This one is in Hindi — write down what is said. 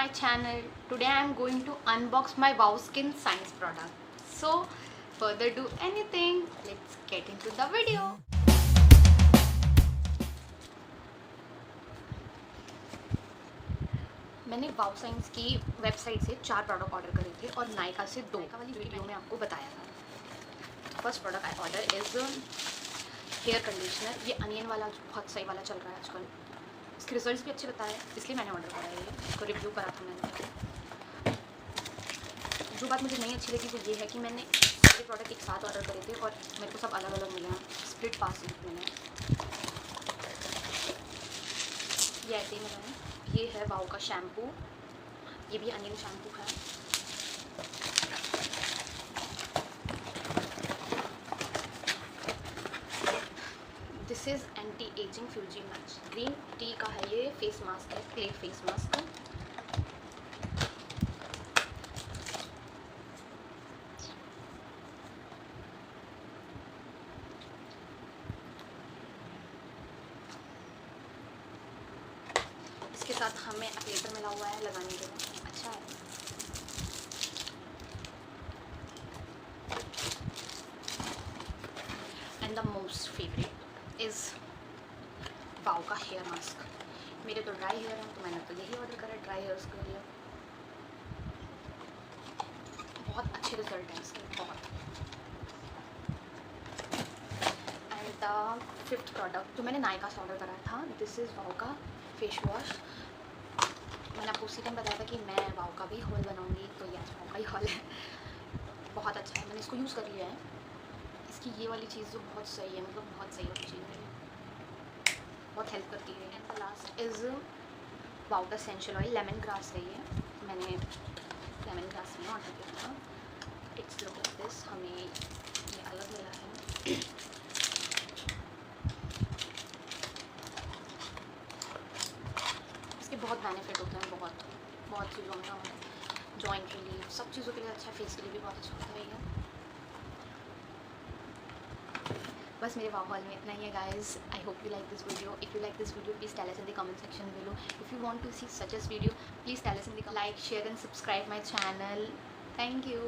my channel. Today I am going to unbox my Wow Skin Science product. So further do anything, let's get into the video. मैंने वाव साइंस की वेबसाइट से 4 प्रोडक्ट ऑर्डर करे थे और नायका से 2 का वाली वीडियो में आपको बताया था. First product I order is here conditioner. ये अनियन वाला जो बहुत सही वाला चल रहा है आजकल. इसके रिजल्ट्स भी अच्छे बताए, इसलिए मैंने ऑर्डर करा है. इसको रिव्यू करा था मैंने. जो बात मुझे नहीं अच्छी लगी वो ये है कि मैंने सारे प्रोडक्ट एक साथ ऑर्डर करे थे और मेरे को सब अलग अलग मिले हैं. स्प्लिट पास मिले हैं. ये ऐसे ही मिले हैं. ये है वाव का शैम्पू. ये भी अनियन शैम्पू है. दिस इज़ एंटी एजिंग फ्यूजी मैच. ग्रीन टी का है ये. फेस मास्क है, क्ले फेस मास्क. इसके साथ हमें एप्लेटर मिला हुआ है लगाने के लिए. अच्छा है. And the most favourite is Wow का हेयर मास्क. मेरे तो ड्राई हेयर हैं तो मैंने तो यही ऑर्डर करा ड्राई हेयर्स के लिए. बहुत अच्छे रिजल्ट हैं इसके, बहुत. एंड द फिफ्थ प्रोडक्ट जो मैंने नायका से ऑर्डर करा था, दिस इज़ वाव का फेस वॉश. मैंने आपको उसी टाइम बताया था कि मैं वाव का भी हॉल बनाऊंगी, तो ये आज वाव का ही हॉल है. बहुत अच्छा है. मैंने इसको यूज़ कर लिया है. इसकी ये वाली चीज़ जो बहुत सही है, मतलब बहुत सही वाली चीज़ है. बहुत हेल्प करती है. And the last is Wow का एसेंशियल ऑयल. लेमन ग्रास है ये. मैंने लेमन ग्रास में ऑर्डर किया था. It's look like this. हमें ये अलग मिला है. इसके बहुत बेनिफिट होते हैं, बहुत बहुत चीज़ों में. जॉइंट रिलीफ, सब चीज़ों के लिए अच्छा है. फेस के लिए भी बहुत अच्छा होता है ये. बस मेरे वाव हॉल में इतना ही है guys. I hope you like this video. If you like this video please tell us in the comment section below. If you want to see such as video please tell us in the like, share and subscribe my channel. Thank you.